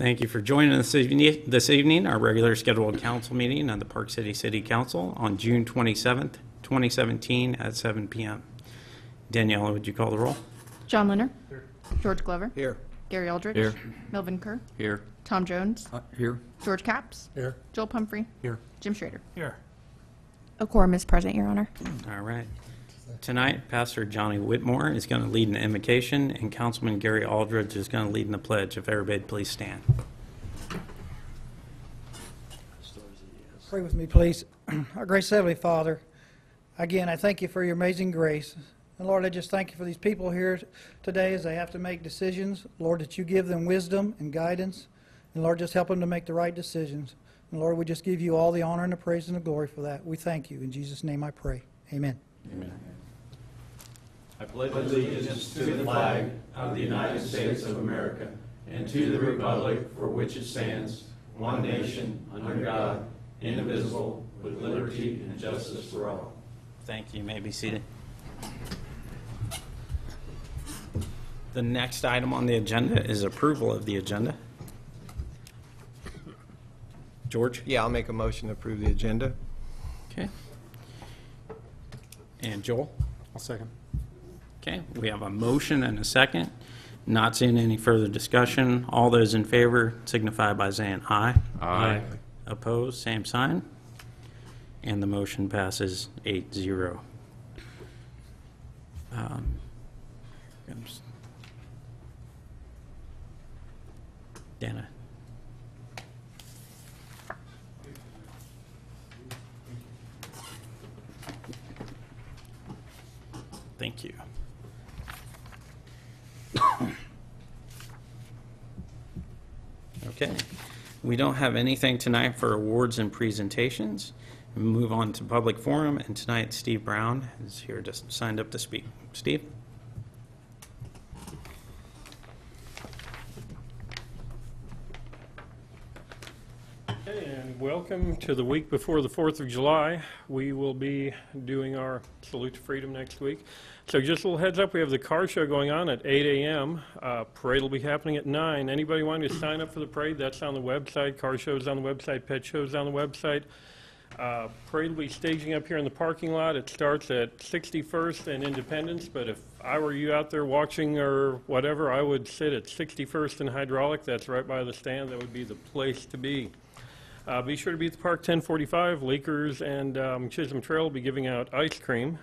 Thank you for joining us this evening, our regular scheduled council meeting of the Park City City Council on June 27th, 2017 at 7 p.m. Daniela, would you call the roll? John Linner. Here. George Glover. Here. Gary Aldridge. Here. Melvin Kerr. Here. Tom Jones. Here. George Capps. Here. Joel Pumphrey. Here. Jim Schrader. Here. A quorum is present, Your Honor. All right. Tonight, Pastor Johnny Whitmore is going to lead an invocation, and Councilman Gary Aldridge is going to lead in the pledge. If everybody please stand. Pray with me, please. Our gracious Heavenly Father, again, I thank you for your amazing grace. And Lord, I just thank you for these people here today as they have to make decisions. Lord, that you give them wisdom and guidance. And Lord, just help them to make the right decisions. And Lord, we just give you all the honor and the praise and the glory for that. We thank you. In Jesus' name I pray. Amen. Amen. I pledge allegiance to the flag of the United States of America and to the republic for which it stands, one nation, under God, indivisible, with liberty and justice for all. Thank you. You may be seated. The next item on the agenda is approval of the agenda. George? Yeah, I'll make a motion to approve the agenda. Okay. And Joel? I'll second. Okay, we have a motion and a second. Not seeing any further discussion. All those in favor signify by saying aye. Aye. Opposed, same sign. And the motion passes 8-0. Dana. Thank you. Okay, we don't have anything tonight for awards and presentations. We move on to public forum, and tonight Steve Brown is here, just signed up to speak. Steve? Okay, and welcome to the week before the 4th of July. We will be doing our Salute to Freedom next week. So just a little heads up, we have the car show going on at 8 a.m. Parade will be happening at 9. Anybody wanting to sign up for the parade, that's on the website. Car show's on the website, pet show's on the website. Parade will be staging up here in the parking lot. It starts at 61st and Independence, but if I were you out there watching or whatever, I would sit at 61st and Hydraulic. That's right by the stand. That would be the place to be. Be sure to be at the park 1045. Lakers and Chisholm Trail will be giving out ice cream.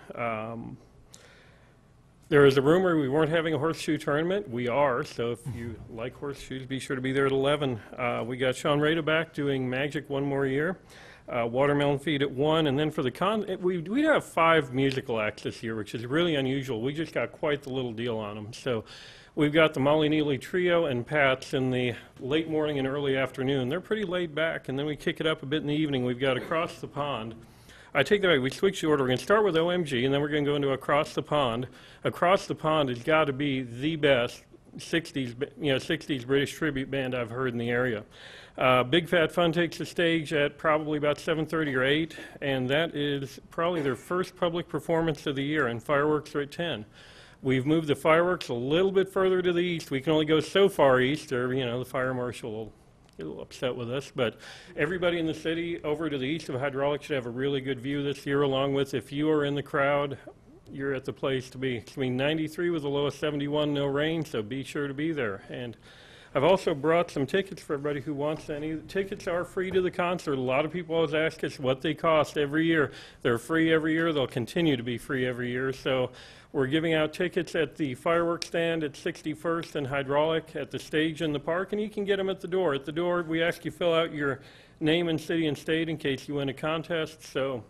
There is a rumor we weren't having a horseshoe tournament. We are, so if you like horseshoes, be sure to be there at 11. We got Sean Rada back doing Magic one more year. Watermelon Feed at 1, and then for the we have 5 musical acts this year, which is really unusual. We just got quite the little deal on them. So we've got the Molly Neely Trio and Pats in the late morning and early afternoon. They're pretty laid back, and then we kick it up a bit in the evening. We've got Across the Pond. I take that back. We switched the order. We're going to start with OMG, and then we're going to go into Across the Pond. Across the Pond has got to be the best 60s British tribute band I've heard in the area. Big Fat Fun takes the stage at probably about 7:30 or 8, and that is probably their first public performance of the year, and fireworks are at 10. We've moved the fireworks a little bit further to the east. We can only go so far east, or, the fire marshal will get a little upset with us, but everybody in the city over to the east of Hydraulic should have a really good view this year, along with, if you are in the crowd, you're at the place to be. It's going to be 93 with a low of 71, no rain, so be sure to be there. And I've also brought some tickets for everybody who wants any. Tickets are free to the concert. A lot of people always ask us what they cost every year. They're free every year. They'll continue to be free every year. So we're giving out tickets at the fireworks stand at 61st and Hydraulic, at the stage in the park, and you can get them at the door. At the door, we ask you fill out your name and city and state in case you win a contest. So,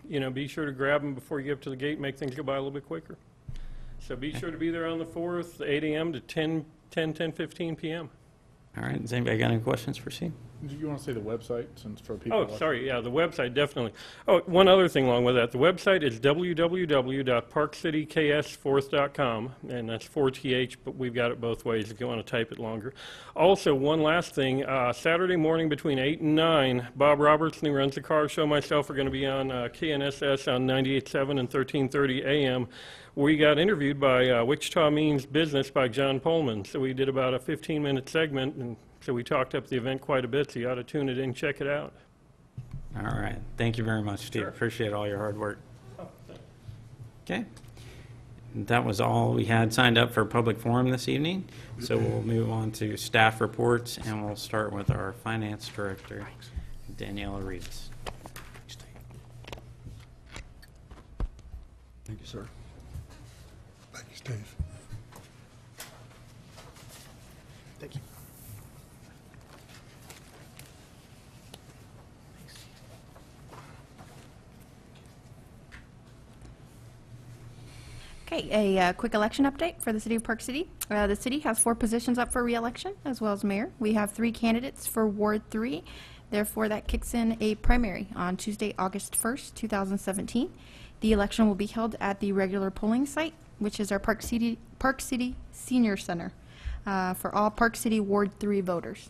be sure to grab them before you get up to the gate, make things go by a little bit quicker. So be sure to be there on the 4th, 8 a.m. to 10:15 p.m. All right, does anybody got any questions for Steve? Do you want to say the website, since for people? Oh, sorry, yeah, the website, definitely. Oh, one other thing along with that. The website is www.parkcityks4th.com, and that's 4th, but we've got it both ways if you want to type it longer. Also, one last thing, Saturday morning between 8 and 9, Bob Robertson, who runs the car show, myself are going to be on KNSS on 98.7 and 1330 a.m. We got interviewed by Wichita Means Business by John Pullman, so we did about a 15-minute segment, and So we talked up the event quite a bit, so you ought to tune it in, check it out. All right. Thank you very much, Steve. Sure. Appreciate all your hard work. Oh, thanks. Okay. That was all we had signed up for public forum this evening. So we'll move on to staff reports, and we'll start with our finance director, Daniela Reeves. Thank you, sir. Thank you, Steve. Thank you. Okay, a quick election update for the city of Park City. The city has 4 positions up for re-election, as well as mayor. We have 3 candidates for Ward 3. Therefore, that kicks in a primary on Tuesday, August 1st, 2017. The election will be held at the regular polling site, which is our Park City Senior Center, for all Park City Ward 3 voters.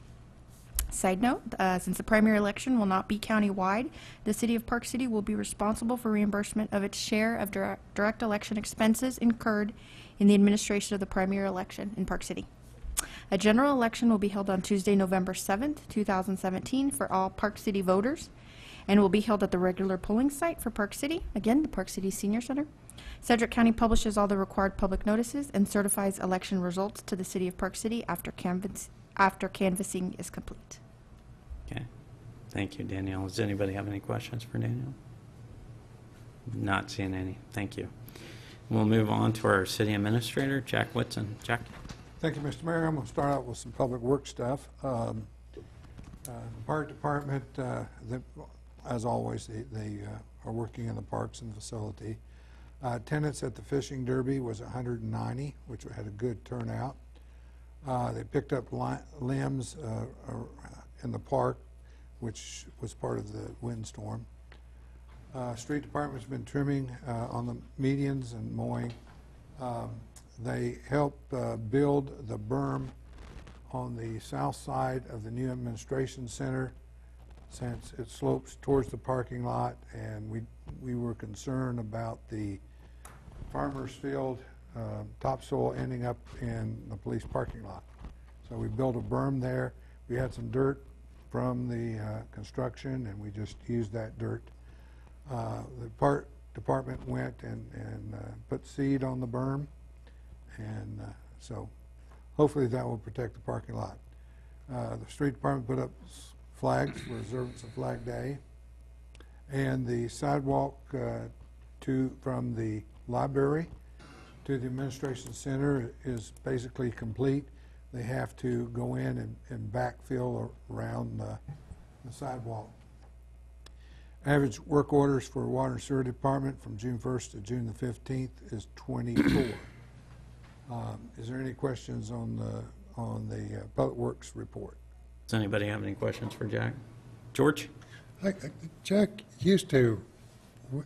Side note, since the primary election will not be county-wide, the City of Park City will be responsible for reimbursement of its share of direct election expenses incurred in the administration of the primary election in Park City. A general election will be held on Tuesday, November 7th, 2017 for all Park City voters, and will be held at the regular polling site for Park City, again, the Park City Senior Center. Sedgwick County publishes all the required public notices and certifies election results to the City of Park City after canvassing is complete. Okay. Thank you, Danielle. Does anybody have any questions for Danielle? Not seeing any. Thank you. We'll move on to our city administrator, Jack Whitson. Jack? Thank you, Mr. Mayor. I'm going to start out with some public work stuff. The Park Department, as always, they are working in the parks and facility. Attendance at the fishing derby was 190, which had a good turnout. They picked up limbs in the park, which was part of the windstorm. Street Department's been trimming on the medians and mowing. They helped build the berm on the south side of the new administration center, since it slopes towards the parking lot, and we were concerned about the farmer's field topsoil ending up in the police parking lot. So we built a berm there. We had some dirt from the construction, and we just used that dirt. The park department went and put seed on the berm, and so hopefully that will protect the parking lot. The street department put up flags for observance of Flag Day, and the sidewalk from the library to the administration center is basically complete. They have to go in and backfill around the sidewalk. Average work orders for water and sewer department from June 1st to June the 15th is 24. Is there any questions on the Public Works report? Does anybody have any questions for Jack? George? Jack used to,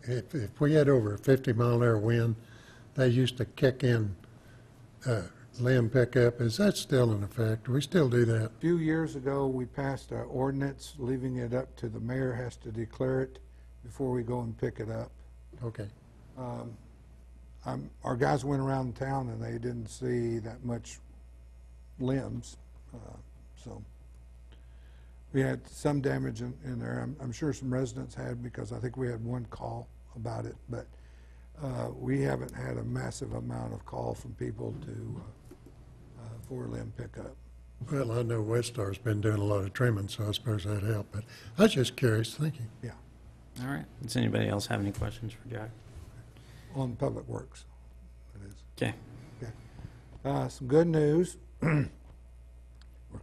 if we had over a 50-mile-an-hour wind, they used to kick in limb pickup. Is that still in effect? Do we still do that? A few years ago, we passed an ordinance leaving it up to the mayor has to declare it before we go and pick it up. Okay. Our guys went around town and they didn't see that much limbs, so we had some damage in there. I'm sure some residents had, because I think we had one call about it, but we haven't had a massive amount of call from people for limb pickup. Well, I know Westar's been doing a lot of trimming, so I suppose that helped. But I was just curious. Thank you. Yeah, All right. Does anybody else have any questions for Jack? on Public Works, it is. Okay. Okay. Some good news. We're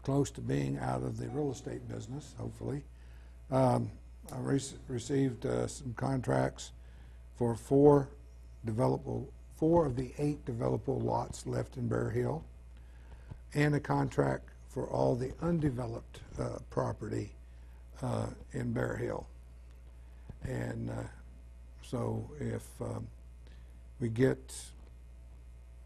close to being out of the real estate business, hopefully. I received some contracts for 4 of the 8 developable lots left in Bear Hill, and a contract for all the undeveloped property in Bear Hill. And so if we get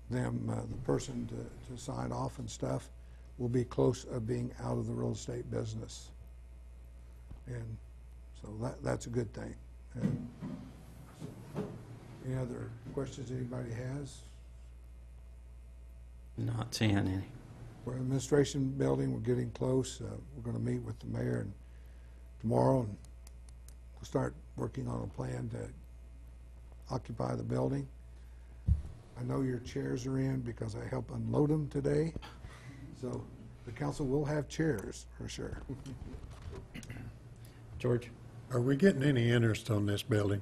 them, the person to sign off and stuff, we'll be close of being out of the real estate business. And so that's a good thing. And any other questions anybody has? Not seeing any. For administration building, we're getting close. We're going to meet with the mayor tomorrow, and we'll start working on a plan to occupy the building. I know your chairs are in because I helped unload them today, so the council will have chairs for sure. George? Are we getting any interest on this building?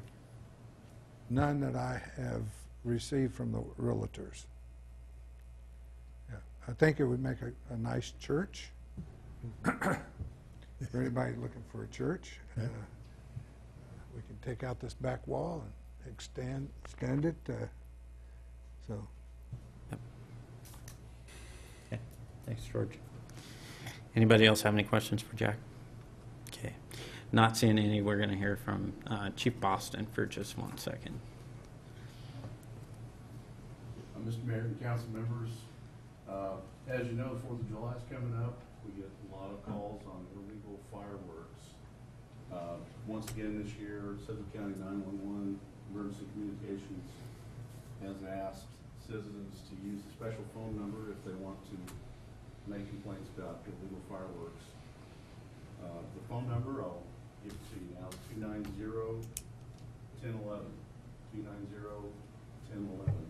None that I have received from the realtors. Yeah, I think it would make a nice church. For anybody looking for a church, Yeah. we can take out this back wall and extend it. So Okay, thanks, George. Anybody else have any questions for Jack? Okay, not seeing any, we're going to hear from Chief Boston for just 1 second. Mr. Mayor and council members, as you know, the 4th of July is coming up. We get a lot of calls on illegal fireworks. Once again this year, Sedgwick County 911 Emergency Communications has asked citizens to use a special phone number if they want to make complaints about illegal fireworks. The phone number, I'll give it to you now, 290-1011, 290-1011.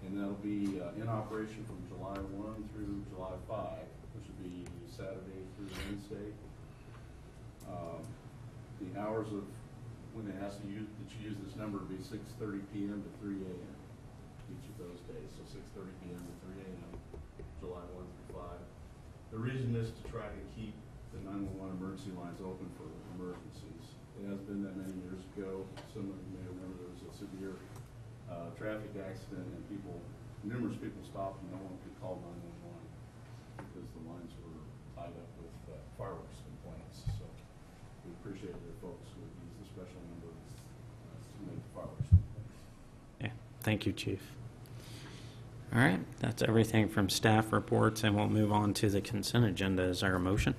And that'll be in operation from July 1 through July 5, which would be Saturday through Wednesday. The hours of when they ask you that you use this number would be 6:30 p.m. to 3 a.m. each of those days. So 6:30 p.m. to 3 a.m. July 1 through 5. The reason is to try to keep the 911 emergency lines open for emergencies. It has been that many years ago. Some of you may remember there was a severe traffic accident and numerous people stopped and no one could call 911 because the lines were tied up with fireworks complaints. So we appreciate that folks would use the special number to make the fireworks complaints. Yeah, thank you, Chief. All right, that's everything from staff reports, and we'll move on to the consent agenda. Is there a motion?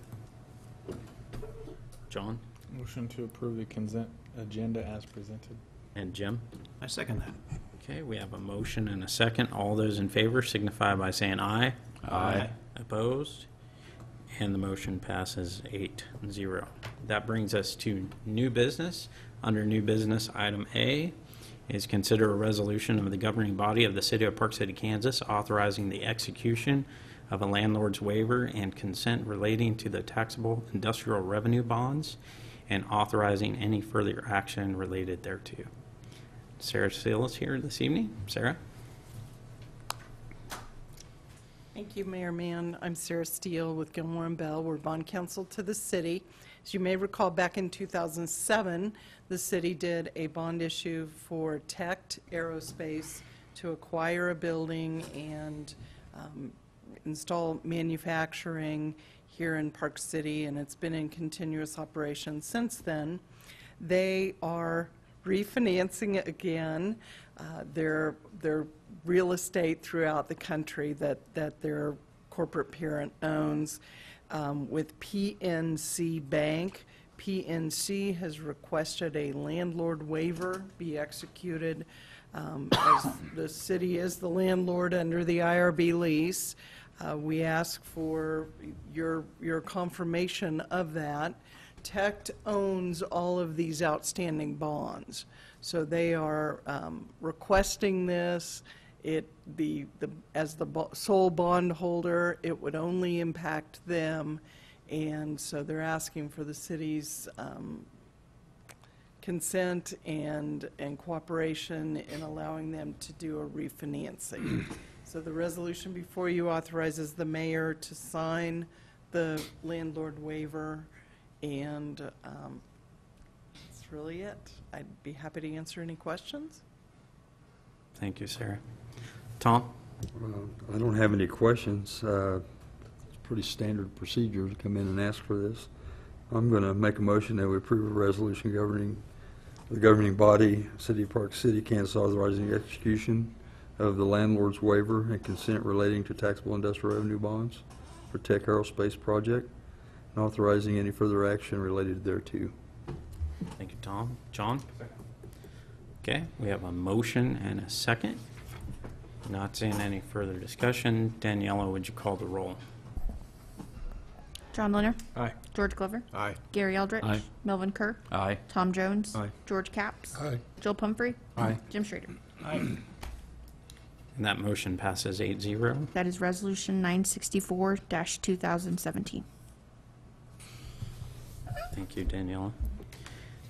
John Motion to approve the consent agenda as presented. and Jim? I second that. Okay, we have a motion and a second. All those in favor signify by saying aye. Aye. Opposed? And the motion passes 8-0. That brings us to new business. Under new business, item A is consider a resolution of the governing body of the City of Park City, Kansas, authorizing the execution of a landlord's waiver and consent relating to the taxable industrial revenue bonds and authorizing any further action related thereto. Sarah Steele is here this evening. Sarah? Thank you, Mayor Mann. I'm Sarah Steele with Gilmore & Bell. We're bond counsel to the city. As you may recall, back in 2007, the city did a bond issue for Tect Aerospace to acquire a building and install manufacturing here in Park City, and it's been in continuous operation since then. They are refinancing it again. Their real estate throughout the country that their corporate parent owns with PNC Bank. PNC has requested a landlord waiver be executed as the city is the landlord under the IRB lease. We ask for your confirmation of that. Tect owns all of these outstanding bonds, so they are requesting this. As the sole bondholder, it would only impact them, and so they're asking for the city's consent and cooperation in allowing them to do a refinancing. So the resolution before you authorizes the mayor to sign the landlord waiver, and that's really it. I'd be happy to answer any questions. Thank you, Sarah. Tom? I don't have any questions. It's pretty standard procedure to come in and ask for this. I'm going to make a motion that we approve a resolution governing the governing body, City of Park City, Kansas, authorizing the execution of the landlord's waiver and consent relating to taxable industrial revenue bonds for Tech Aerospace project, and authorizing any further action related thereto. Thank you, Tom. John? Okay, we have a motion and a second. Not seeing any further discussion. Daniela, would you call the roll? John Leonard. Aye. George Glover. Aye. Gary Eldridge. Aye. Melvin Kerr. Aye. Tom Jones. Aye. George Capps. Aye. Joel Pumphrey. Aye. Jim Schrader. And that motion passes 8-0. That is Resolution 964-2017. Thank you, Daniela.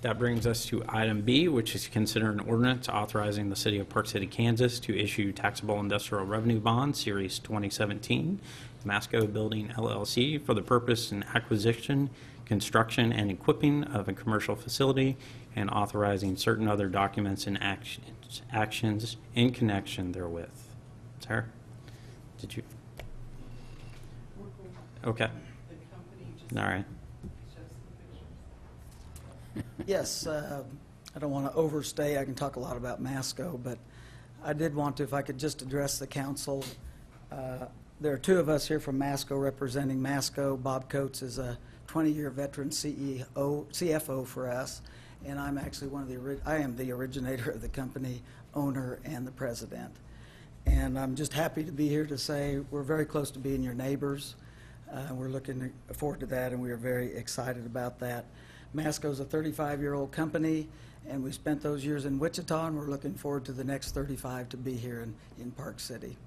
That brings us to item B, which is consider an ordinance authorizing the City of Park City, Kansas to issue taxable industrial revenue bonds, Series 2017, Masco Building LLC, for the purpose and acquisition, construction, and equipping of a commercial facility, and authorizing certain other documents and actions in connection therewith. Sarah, did you? Okay. All right. Yes, I don't want to overstay. I can talk a lot about Masco, but I did want to, if I could just address the council. There are two of us here from Masco representing Masco. Bob Coates is a 20-year veteran CFO for us, and I'm actually I am the originator of the company, owner, and the president. And I'm just happy to be here to say we're very close to being your neighbors. We're looking forward to that, and we are very excited about that. Masco is a 35-year-old company, and we spent those years in Wichita, and we're looking forward to the next 35 to be here in Park City.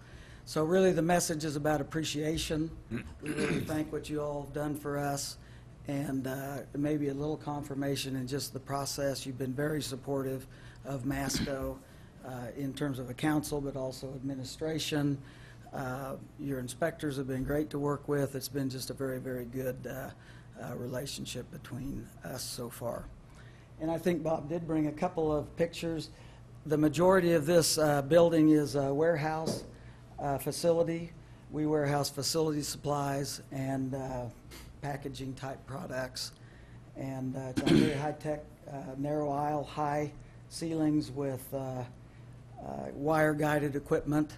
So really the message is about appreciation. We really thank what you all have done for us, and maybe a little confirmation in just the process. You've been very supportive of Masco in terms of a council, but also administration. Your inspectors have been great to work with. It's been just a very, very good relationship between us so far. And I think Bob did bring a couple of pictures. The majority of this building is a warehouse facility. We warehouse facility supplies and packaging type products. And it's a very high-tech, narrow aisle, high ceilings with wire-guided equipment.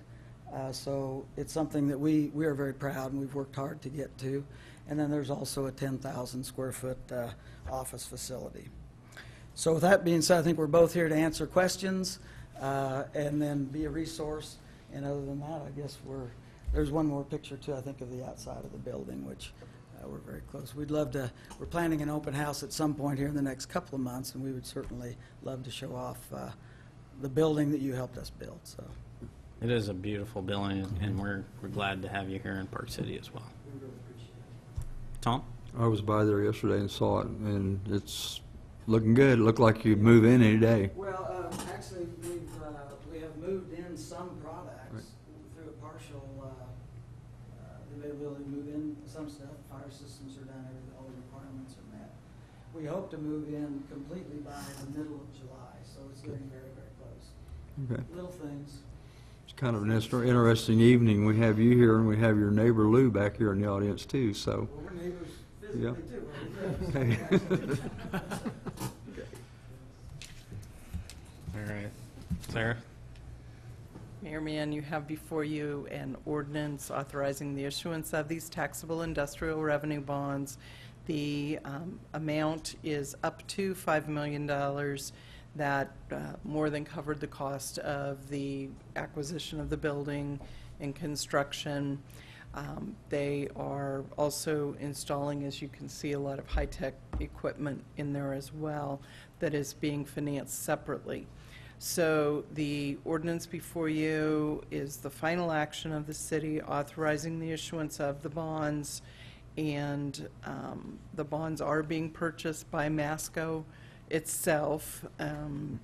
So it's something that we are very proud and we've worked hard to get to. And then there's also a 10,000 square foot office facility. So with that being said, I think we're both here to answer questions and then be a resource. And other than that, I guess there's one more picture too, I think, of the outside of the building, which we're very close. We're planning an open house at some point here in the next couple of months, and we would certainly love to show off the building that you helped us build. So It is a beautiful building, and we're glad to have you here in Park City as well. we really appreciate it. Tom? I was by there yesterday and saw it, and it's looking good. It looked like you'd move in any day. Well, actually, we have moved in some products through a partial the ability to move in some stuff. Fire systems are done, all the requirements are met. We hope to move in completely by the middle of July, so it's getting very, very close. Okay. Little things. It's kind of an interesting evening. We have you here, and we have your neighbor Lou back here in the audience too. So. Well, we're neighbors physically Yeah. too. Okay. All right. Sarah? Mayor Mann, you have before you an ordinance authorizing the issuance of these taxable industrial revenue bonds. The amount is up to $5 million. That more than covered the cost of the acquisition of the building and construction. They are also installing, as you can see, a lot of high-tech equipment in there as well that is being financed separately. So the ordinance before you is the final action of the city authorizing the issuance of the bonds, and the bonds are being purchased by Masco itself,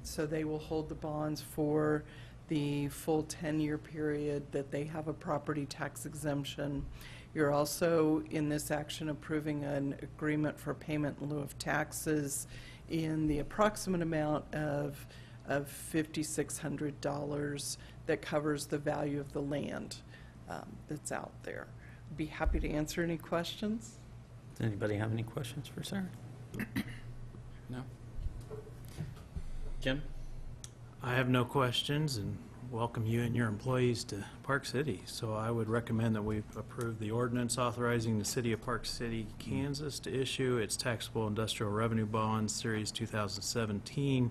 so they will hold the bonds for the full 10-year period that they have a property tax exemption. You're also, in this action, approving an agreement for payment in lieu of taxes in the approximate amount of $5,600 that covers the value of the land that's out there. Be happy to answer any questions. Does anybody have any questions for Sarah? No? Jim? I have no questions and welcome you and your employees to Park City. So I would recommend that we approve the ordinance authorizing the City of Park City, Kansas to issue its taxable industrial revenue bonds, Series 2017,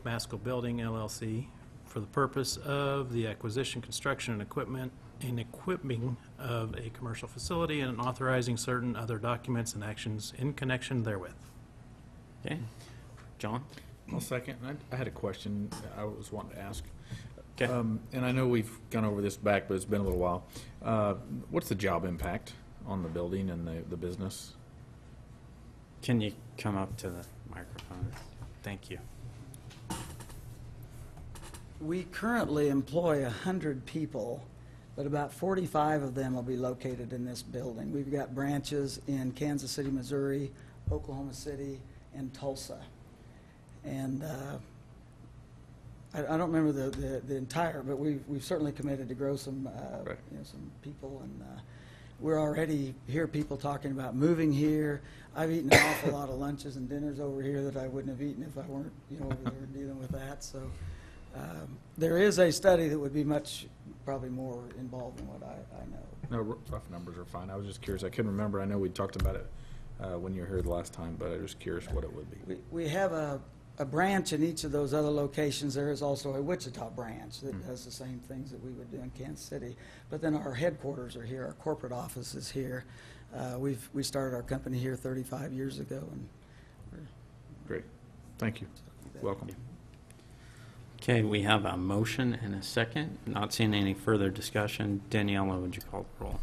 Masco Building LLC, for the purpose of the acquisition, construction, and equipping of a commercial facility and authorizing certain other documents and actions in connection therewith. Okay. John? I'll second. I had a question I was wanting to ask. Okay. And I know we've gone over this back, but it's been a little while. What's the job impact on the building and the business? Can you come up to the microphone? Thank you. We currently employ 100 people, but about 45 of them will be located in this building. We've got branches in Kansas City, Missouri, Oklahoma City, and Tulsa. And I don't remember the entire, but we've certainly committed to grow some, Right. some people, and we're already hear people talking about moving here. I've eaten an awful lot of lunches and dinners over here that I wouldn't have eaten if I weren't, over there dealing with that. So there is a study that would be probably more involved than what I know. No, rough numbers are fine. I was just curious. I couldn't remember. I know we talked about it when you were here the last time, but I was curious what it would be. We have a branch in each of those other locations. There is also a Wichita branch that does the same things that we would do in Kansas City. But then our headquarters are here. Our corporate office is here. We started our company here 35 years ago. And Great. Thank you. Welcome. Okay, we have a motion and a second. Not seeing any further discussion. Daniela, would you call the roll?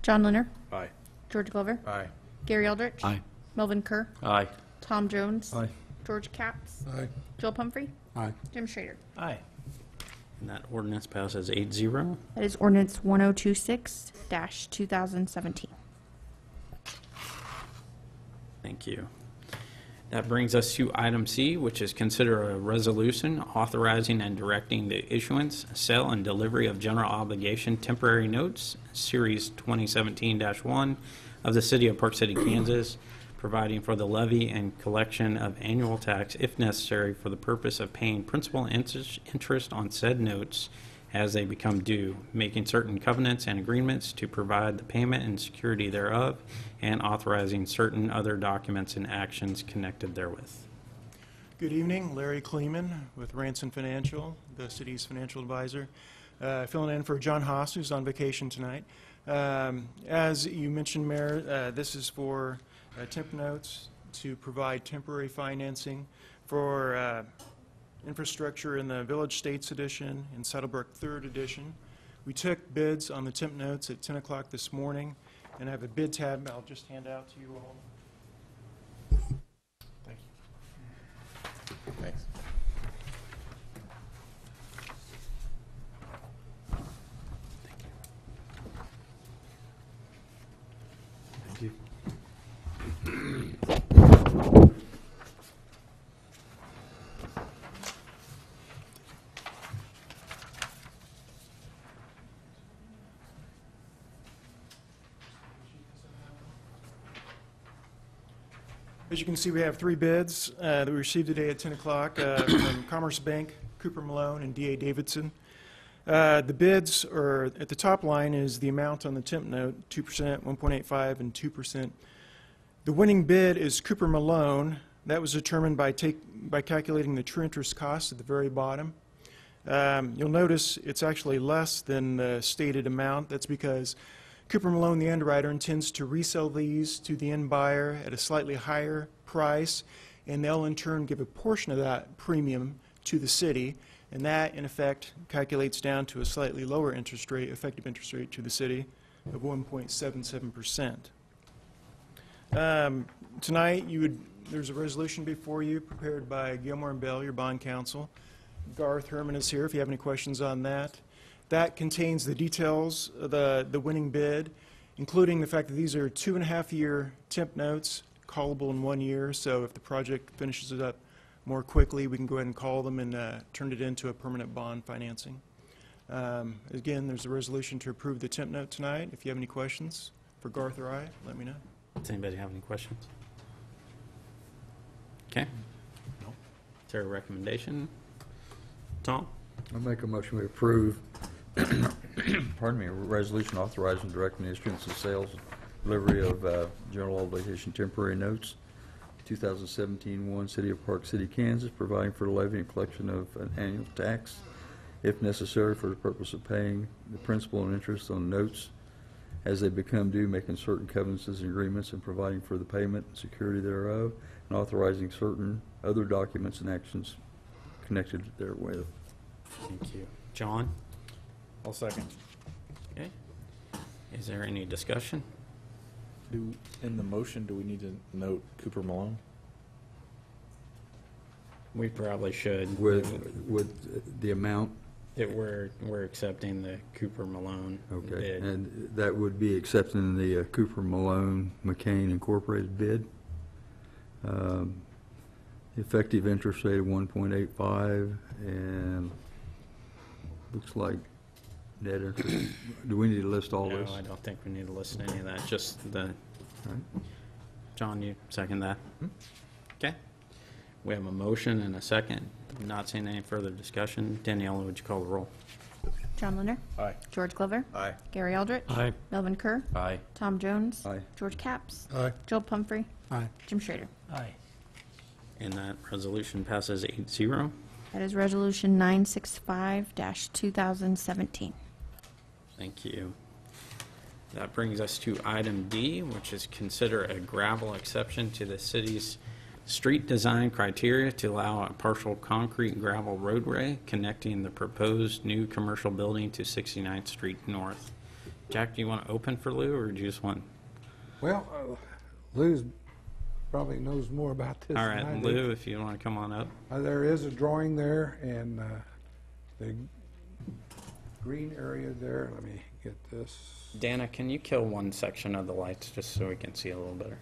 John Linner, Aye. George Glover, Aye. Gary Eldridge. Aye. Melvin Kerr, Aye. Tom Jones. Aye. George Capps. Aye. Joel Pumphrey. Aye. Jim Schrader. Aye. And that ordinance passes 8-0. That is ordinance 1026-2017. Thank you. That brings us to item C, which is consider a resolution authorizing and directing the issuance, sale, and delivery of general obligation temporary notes, Series 2017-1 of the City of Park City, Kansas, providing for the levy and collection of annual tax if necessary for the purpose of paying principal and interest on said notes as they become due, making certain covenants and agreements to provide the payment and security thereof, and authorizing certain other documents and actions connected therewith. Good evening, Larry Kleeman with Ranson Financial, the city's financial advisor, filling in for John Haas, who's on vacation tonight. As you mentioned, Mayor, this is for temp notes to provide temporary financing for infrastructure in the Village States Edition and Saddlebrook 3rd Edition. We took bids on the temp notes at 10 o'clock this morning, and I have a bid tab I'll just hand out to you all. Thank you. Thanks. Thank you. As you can see, we have 3 bids that we received today at 10 o'clock from Commerce Bank, Cooper Malone, and D.A. Davidson. The bids are, at the top line is the amount on the temp note, 2%, 1.85, and 2%. The winning bid is Cooper Malone. That was determined by calculating the true interest cost at the very bottom. You'll notice it's actually less than the stated amount. That's because Cooper Malone, the underwriter, intends to resell these to the end buyer at a slightly higher price, and they'll in turn give a portion of that premium to the city, and that, in effect, calculates down to a slightly lower interest rate, effective interest rate to the city of 1.77%. Tonight, there's a resolution before you prepared by Gilmore and Bell, your bond counsel. Garth Herman is here if you have any questions on that. That contains the details of the winning bid, including the fact that these are 2.5-year temp notes, callable in 1 year. So if the project finishes it up more quickly, we can go ahead and call them and turn it into a permanent bond financing. Again, there's a resolution to approve the temp note tonight. If you have any questions for Garth or I, let me know. Does anybody have any questions? Okay. No. Is there a recommendation? Tom? I make a motion we approve, pardon me, a resolution authorizing directing the issuance of sales, delivery of general obligation temporary notes, 2017-1, City of Park City, Kansas, providing for the levy and collection of an annual tax, if necessary, for the purpose of paying the principal and interest on notes as they become due, making certain covenants and agreements, and providing for the payment and security thereof, and authorizing certain other documents and actions connected therewith. Thank you. John? I'll second. Okay. Is there any discussion? In the motion, do we need to note Cooper Malone? We probably should. With the amount? That we're accepting the Cooper Malone Okay, bid. and that would be accepting the Cooper Malone McCain Incorporated bid. Effective interest rate of 1.85, and looks like net interest. Do we need to list all this? No, I don't think we need to list any of that, just the, All right. John, you second that? Okay. We have a motion and a second. Not seeing any further discussion. Daniela, would you call the roll? John Linder. Aye. George Glover. Aye. Gary Aldrich. Aye. Melvin Kerr. Aye. Tom Jones. Aye. George Capps. Aye. Joel Pumphrey. Aye. Jim Schrader. Aye. And that resolution passes 8-0. That is Resolution 965-2017. Thank you. That brings us to item D, which is consider a gravel exception to the city's street design criteria to allow a partial concrete gravel roadway connecting the proposed new commercial building to 69th Street North. Jack, do you want to open for Lou, or do you just want? Well, Lou's probably knows more about this All than I right, do. Lou, if you want to come on up. There is a drawing there, and the green area there, let me get this. Dana, can you kill one section of the lights just so we can see a little better?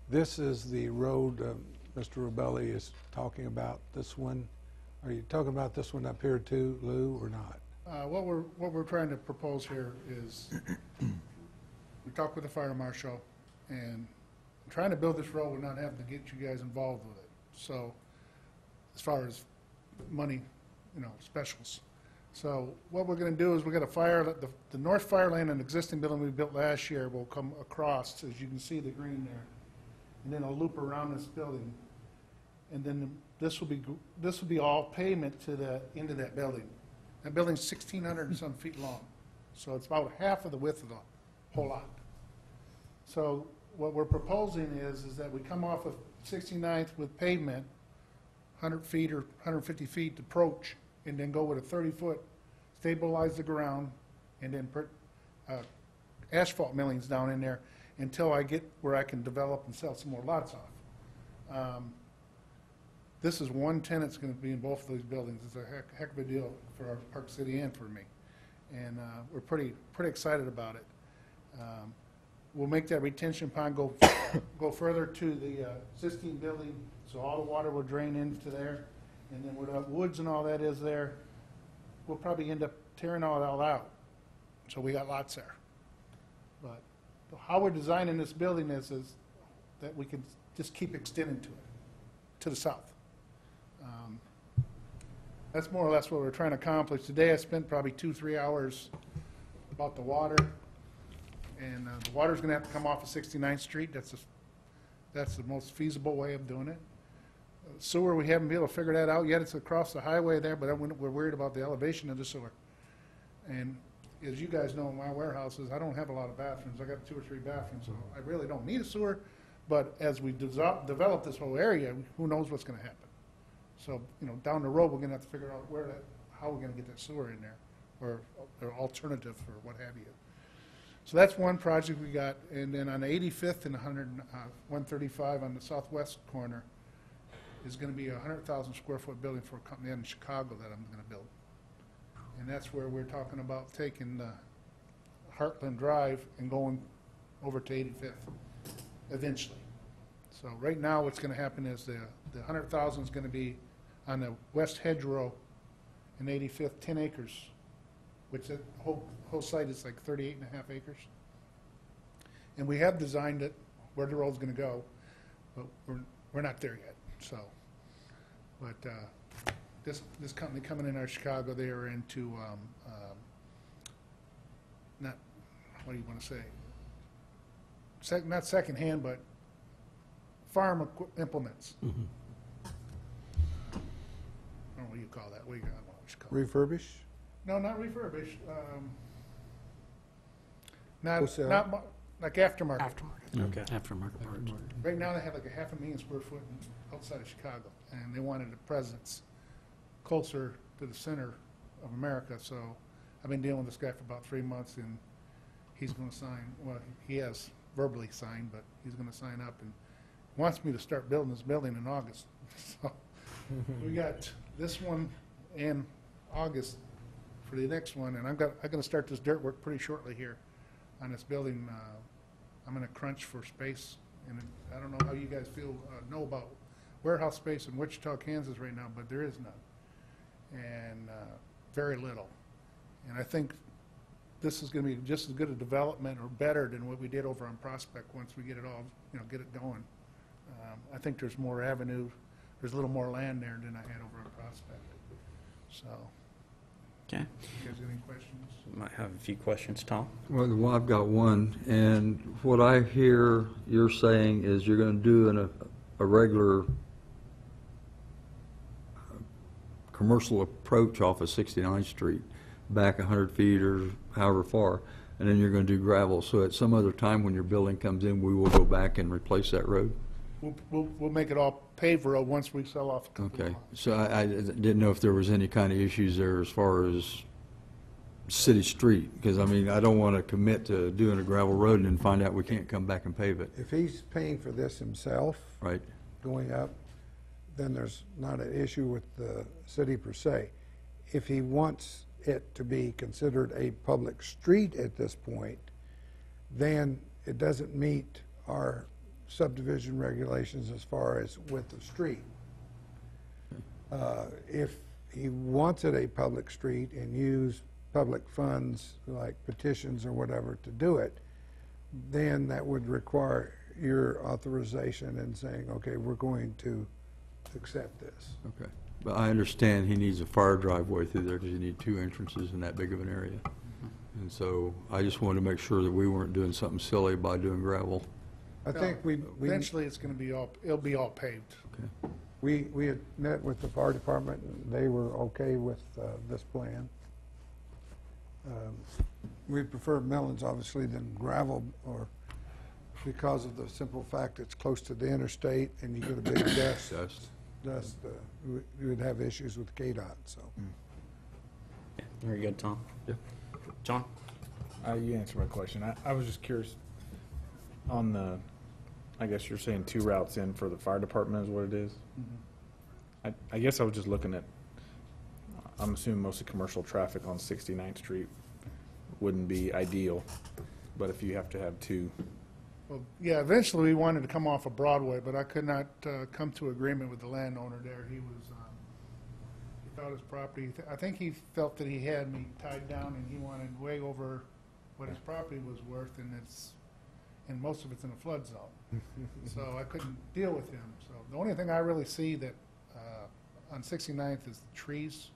This is the road Mr. Robelli is talking about, this one. Are you talking about this one up here too, Lou, or not? What we're trying to propose here is, we talked with the fire marshal, and trying to build this road, we're not having to get you guys involved with it. So, as far as money, specials. So what we're gonna do is we're gonna the north fire lane, an existing building we built last year, will come across, as you can see the green there. And then it'll loop around this building. And then this will be all pavement to the end of that building. That building's 1,600 and some feet long. So it's about half of the width of the whole lot. So what we're proposing is that we come off of 69th with pavement, 100 feet or 150 feet approach, and then go with a 30-foot, stabilize the ground, and then put asphalt millings down in there until I get where I can develop and sell some more lots off. This is one tenant's going to be in both of these buildings. It's a heck of a deal for our Park City and for me. And we're pretty excited about it. We'll make that retention pond go further to the existing building, so all the water will drain into there. And then where the woods and all that is there, we'll probably end up tearing all that out. So we got lots there. But how we're designing this building is that we can just keep extending to the south. That's more or less what we're trying to accomplish. Today I spent probably 2-3 hours about the water. And the water's going to have to come off of 69th Street. That's the most feasible way of doing it. Sewer, we haven't been able to figure that out yet. It's across the highway there, but we're worried about the elevation of the sewer. And as you guys know, in my warehouses, I don't have a lot of bathrooms. I got 2 or 3 bathrooms, so I really don't need a sewer. But as we develop this whole area, who knows what's going to happen? So, down the road, we're going to have to figure out how we're going to get that sewer in there, or alternative, or what have you. So that's one project we got. And then on the 85th and 135 on the southwest corner is going to be a 100,000 square foot building for a company out in Chicago that I'm going to build. And that's where we're talking about taking the Heartland Drive and going over to 85th eventually. So right now what's going to happen is the 100,000 is going to be on the west hedgerow in 85th, 10 acres, which the whole site is like 38 and a half acres. And we have designed it where the road's going to go, but we're not there yet. So, but this company coming in out of Chicago, they are into not, what do you want to say? not secondhand, but farm implements. I don't know what you call that. I don't know what you call it. Refurbish? No, not refurbished. Not, Wholesale? not like aftermarket. Okay. Aftermarket parts. Right now, they have like a 500,000 square foot outside of Chicago, and they wanted a presence closer to the center of America. So I've been dealing with this guy for about 3 months, and he's going to sign. Well, he has verbally signed, but he's going to sign up and wants me to start building this building in August. So we got this one in August for the next one, and I'm going to start this dirt work pretty shortly here on this building. I'm in a crunch for space, and I don't know how you guys know about warehouse space in Wichita, Kansas right now, but there is none, and very little. And I think this is going to be just as good a development or better than what we did over on Prospect once we get it all, get it going. I think there's more avenue, there's a little more land there than I had over on Prospect. So, Okay. you guys have any questions? Might have a few questions, Tom. Well, I've got one, and what I hear you're saying is you're going to do a regular commercial approach off of 69th Street, back 100 feet or however far, and then you're going to do gravel. So at some other time when your building comes in, we will go back and replace that road? We'll make it all paved road once we sell off a couple Okay, of lots. so I didn't know if there was any kind of issues there as far as city street, because I mean, I don't want to commit to doing a gravel road and then find out we can't come back and pave it. If he's paying for this himself, Right. going up, then there's not an issue with the city per se. If he wants it to be considered a public street at this point, then it doesn't meet our subdivision regulations as far as width of street. If he wants it a public street and use public funds like petitions or whatever to do it, then that would require your authorization and saying, okay, we're going to accept this. Okay. But I understand he needs a fire driveway through there because you need 2 entrances in that big of an area. And so I just wanted to make sure that we weren't doing something silly by doing gravel. I think we Eventually, it's going to be it'll be all paved. we had met with the fire department, and they were okay with this plan. We prefer melons, obviously, than gravel, or because of the simple fact it's close to the interstate, and you get a big dust. You would have issues with KDOT, so. Yeah, very good, Tom. Yeah. John? You answered my question. I was just curious on the, I guess you're saying 2 routes in for the fire department is what it is? I guess I was just looking at, I'm assuming most of commercial traffic on 69th Street wouldn't be ideal, but if you have to have 2. Well, yeah, eventually we wanted to come off of Broadway, but I could not come to agreement with the landowner there. He thought his property, I think he felt that he had me tied down and he wanted way over what his property was worth, and most of it's in a flood zone. So I couldn't deal with him. So the only thing I really see that on 69th is the trees.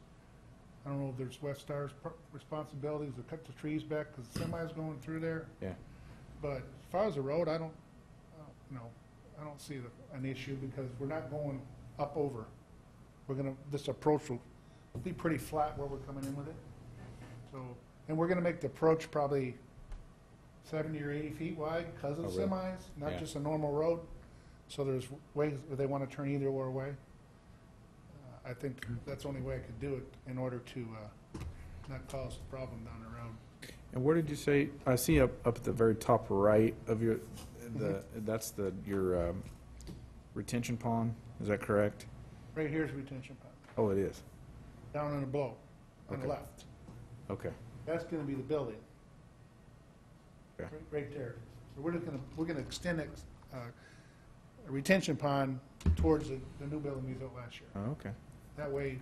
I don't know if there's West Star's responsibilities to cut the trees back because the semi's going through there. Yeah. But as far as the road, I don't see an issue because we're not going up over. This approach will be pretty flat where we're coming in with it. So, and we're gonna make the approach probably 70 or 80 feet wide because of the really? semis, not Yeah. just a normal road. So there's ways if they want to turn either or way. I think that's the only way I could do it in order to not cause a problem down the road. And where did you say, I see up at the very top right of your, that's your retention pond, is that correct? Right here's retention pond, Oh, it is? down in the blow, on the Okay. left. Okay. That's gonna be the building. Okay. Right there. So we're gonna extend it, a retention pond towards the new building we built last year. Oh, okay. That way,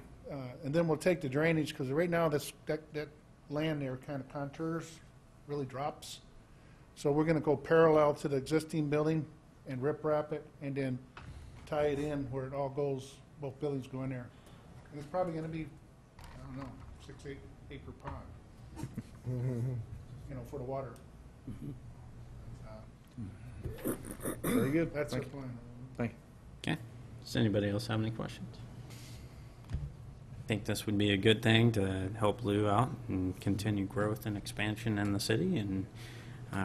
and then we'll take the drainage, because right now, that land there kind of contours, really drops. So we're gonna go parallel to the existing building and riprap it, and then tie it in where it all goes, both buildings go in there. And it's probably gonna be, I don't know, 6-8 acre pond. For the water. Very good. That's the Thank you. plan. Thank you. Okay. Does anybody else have any questions? I think this would be a good thing to help Lou out and continue growth and expansion in the city, and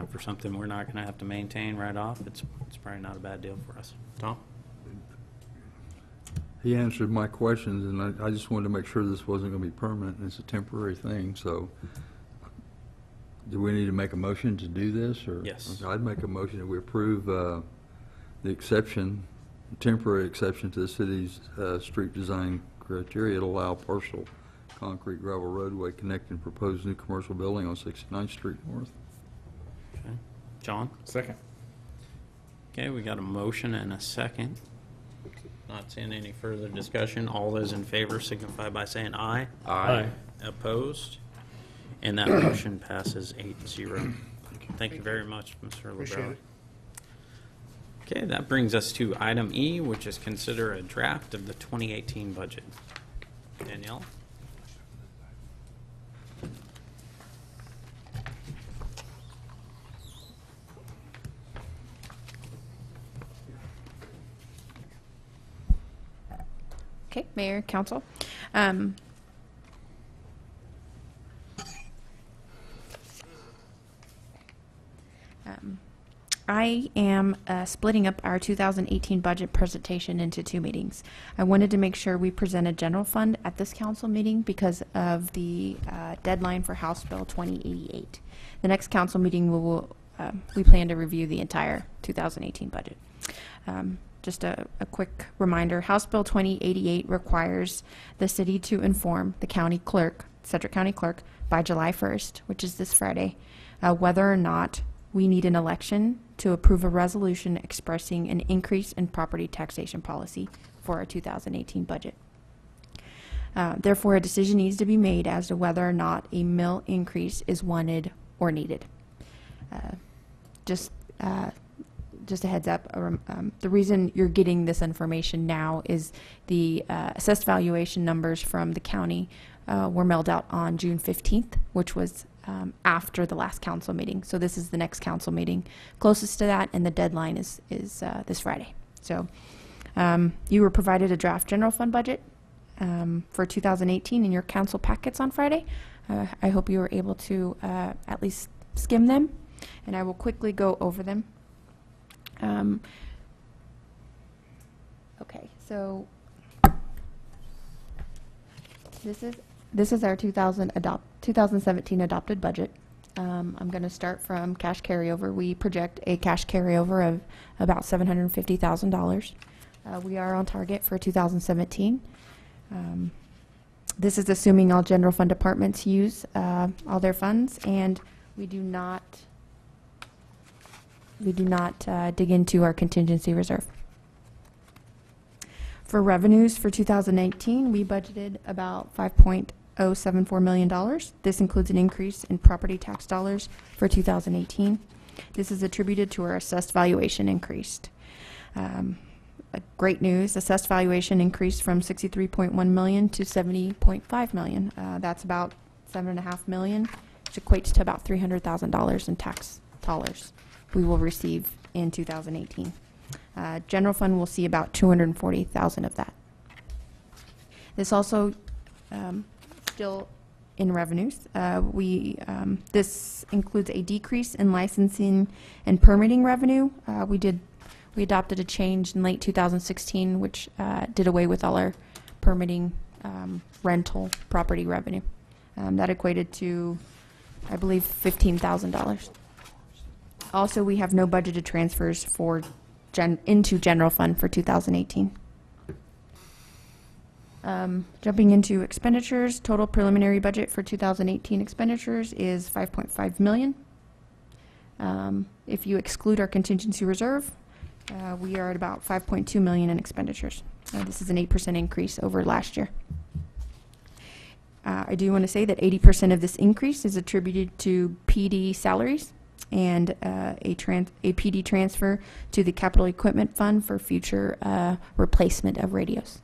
for something we're not going to have to maintain right off, it's probably not a bad deal for us. Tom? He answered my questions, and I just wanted to make sure this wasn't going to be permanent, and it's a temporary thing, so do we need to make a motion to do this, or? Yes. Okay, I'd make a motion that we approve the exception, temporary exception to the city's street design criteria to allow partial concrete gravel roadway connecting proposed new commercial building on 69th Street North. Okay. John? Second. Okay, we got a motion and a second. Not seeing any further discussion. All those in favor signify by saying aye. Aye. Opposed? And that motion passes 8-0. Thank you very much, Mr. Appreciate LaBelle. it. Okay, that brings us to item E, which is consider a draft of the 2018 budget. Danielle? Okay, Mayor, Council. I am splitting up our 2018 budget presentation into two meetings. I wanted to make sure we presented general fund at this council meeting because of the deadline for House Bill 2088. The next council meeting, we plan to review the entire 2018 budget. Just a quick reminder, House Bill 2088 requires the city to inform the county clerk, Sedgwick County Clerk, by July 1st, which is this Friday, whether or not we need an election to approve a resolution expressing an increase in property taxation policy for our 2018 budget. Therefore, a decision needs to be made as to whether or not a mill increase is wanted or needed. Just a heads up, the reason you're getting this information now is the assessed valuation numbers from the county were mailed out on June 15th, which was after the last council meeting. So this is the next council meeting closest to that, and the deadline is this Friday. So you were provided a draft general fund budget for 2018 in your council packets on Friday. I hope you were able to at least skim them, and I will quickly go over them. Okay, so this is our 2017 adopted budget. I'm going to start from cash carryover. We project a cash carryover of about $750,000. We are on target for 2017. This is assuming all general fund departments use all their funds, and we do not dig into our contingency reserve. For revenues for 2019, we budgeted about $5.074 million. This includes an increase in property tax dollars for 2018. This is attributed to our assessed valuation increased. Great news, assessed valuation increased from $63.1 million to $70.5 million. That's about $7.5 million, which equates to about $300,000 in tax dollars we will receive in 2018. General fund will see about $240,000 of that. This also still in revenues. This includes a decrease in licensing and permitting revenue. We adopted a change in late 2016, which did away with all our permitting rental property revenue. That equated to, I believe, $15,000. Also, we have no budgeted transfers for into general fund for 2018. Jumping into expenditures, total preliminary budget for 2018 expenditures is $5.5 million. If you exclude our contingency reserve, we are at about $5.2 million in expenditures. This is an 8% increase over last year. I do want to say that 80% of this increase is attributed to PD salaries and a PD transfer to the capital equipment fund for future replacement of radios.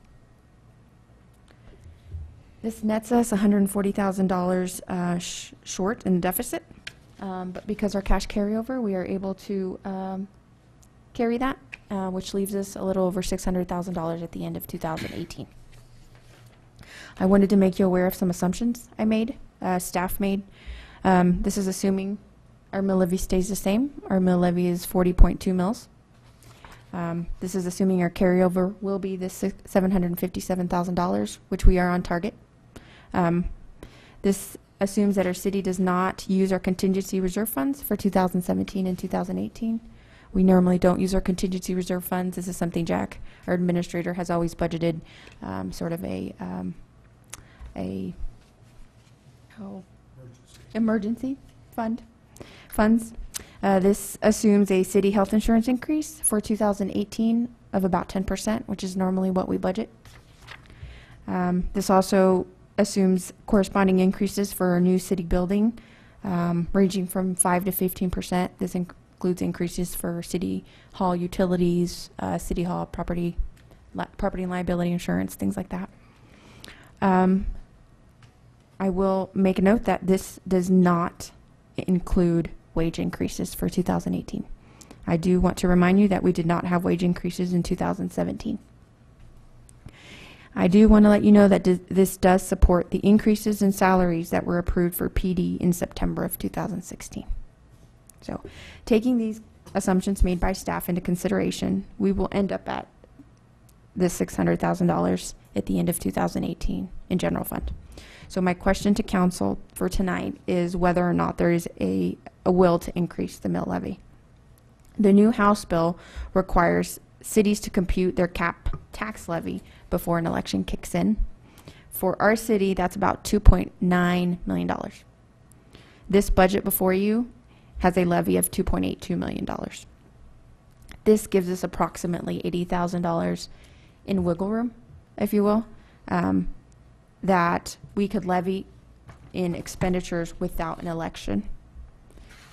This nets us $140,000 short in deficit, but because our cash carryover, we are able to carry that, which leaves us a little over $600,000 at the end of 2018. I wanted to make you aware of some assumptions I made, staff made. This is assuming our mill levy stays the same. Our mill levy is 40.2 mils. This is assuming our carryover will be the $757,000, which we are on target. This assumes that our city does not use our contingency reserve funds for 2017 and 2018. We normally don't use our contingency reserve funds. This is something Jack, our administrator, has always budgeted, sort of a emergency funds. This assumes a city health insurance increase for 2018 of about 10%, which is normally what we budget. This also assumes corresponding increases for a new city building, ranging from 5 to 15%. This includes increases for city hall utilities, city hall property and liability insurance, things like that. I will make a note that this does not include wage increases for 2018. I do want to remind you that we did not have wage increases in 2017. I do want to let you know that this does support the increases in salaries that were approved for PD in September of 2016. So, taking these assumptions made by staff into consideration, we will end up at this $600,000 at the end of 2018 in general fund. So my question to council for tonight is whether or not there is a will to increase the mill levy. The new House bill requires cities to compute their cap tax levy before an election kicks in. For our city, that's about $2.9 million. This budget before you has a levy of $2.82 million. This gives us approximately $80,000 in wiggle room, if you will, that we could levy in expenditures without an election.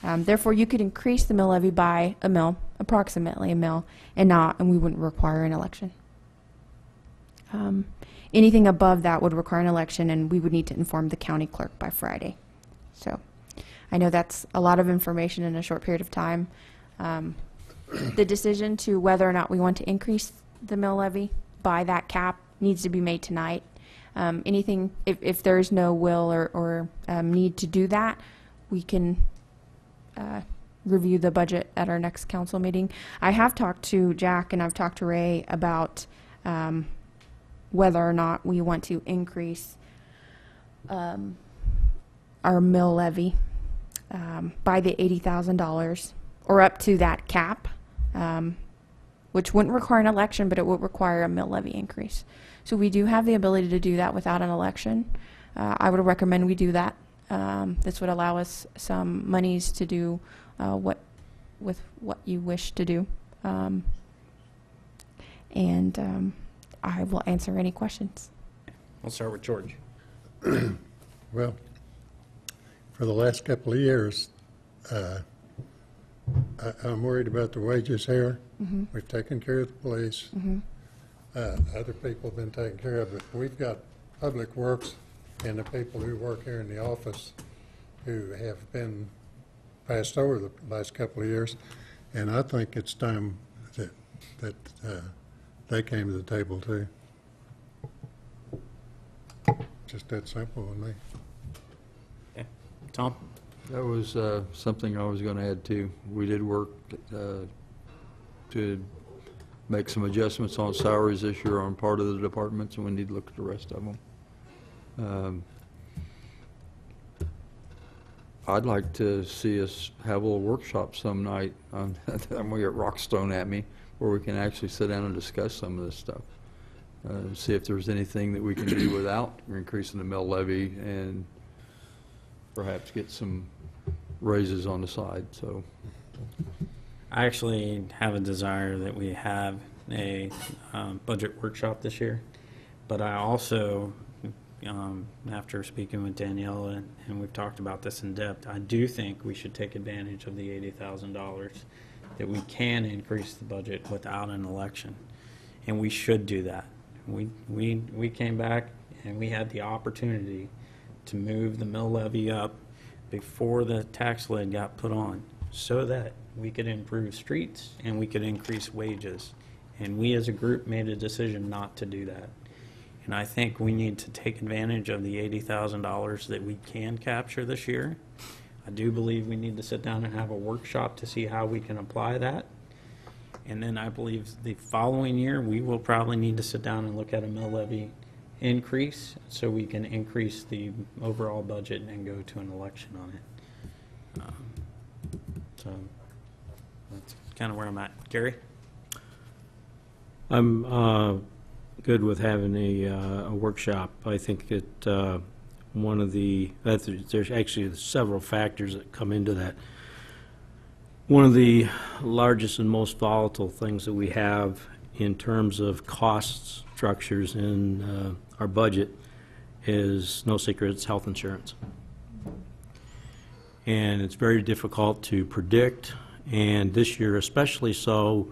Therefore, you could increase the mill levy by a mill, approximately a mill, and we wouldn't require an election. Anything above that would require an election, and we would need to inform the county clerk by Friday. So I know that's a lot of information in a short period of time. The decision to whether or not we want to increase the mill levy by that cap needs to be made tonight. If there's no will or need to do that, we can review the budget at our next council meeting. I have talked to Jack and I've talked to Ray about whether or not we want to increase our mill levy by the $80,000 or up to that cap, which wouldn't require an election, but it would require a mill levy increase. So we do have the ability to do that without an election. I would recommend we do that. This would allow us some monies to do what you wish to do. I will answer any questions. We'll start with George. Well, for the last couple of years, I'm worried about the wages here. Mm-hmm. We've taken care of the police. Mm-hmm. Other people have been taken care of, but we've got Public Works and the people who work here in the office who have been passed over the last couple of years, and I think it's time that they came to the table too. Just that simple with me. Okay. Tom? That was something I was going to add too. We did work to make some adjustments on salaries this year on part of the departments, and we need to look at the rest of them. I'd like to see us have a little workshop some night. I'm going to get Rockstone at me, where we can actually sit down and discuss some of this stuff. See if there's anything that we can do without increasing the mill levy, and perhaps get some raises on the side. So I actually have a desire that we have a budget workshop this year, but I also, after speaking with Danielle, and we've talked about this in depth, I do think we should take advantage of the $80,000, that we can increase the budget without an election, and we should do that. We came back and we had the opportunity to move the mill levy up before the tax lid got put on. so that we could improve streets and we could increase wages. And we as a group made a decision not to do that. And I think we need to take advantage of the $80,000 that we can capture this year. I do believe we need to sit down and have a workshop to see how we can apply that. And then I believe the following year, we will probably need to sit down and look at a mill levy increase so we can increase the overall budget and go to an election on it. So that's kind of where I'm at. Gary? I'm good with having a workshop. I think that one of the, there's actually several factors that come into that. One of the largest and most volatile things that we have in terms of cost structures in our budget is, no secret, it's health insurance. And it's very difficult to predict, and this year especially so,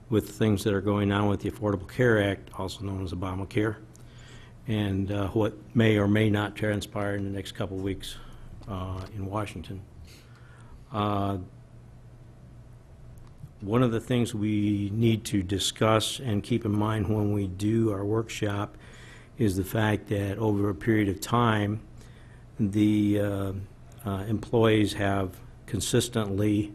with things that are going on with the Affordable Care Act, also known as Obamacare, and what may or may not transpire in the next couple of weeks in Washington. One of the things we need to discuss and keep in mind when we do our workshop is the fact that over a period of time, the employees have consistently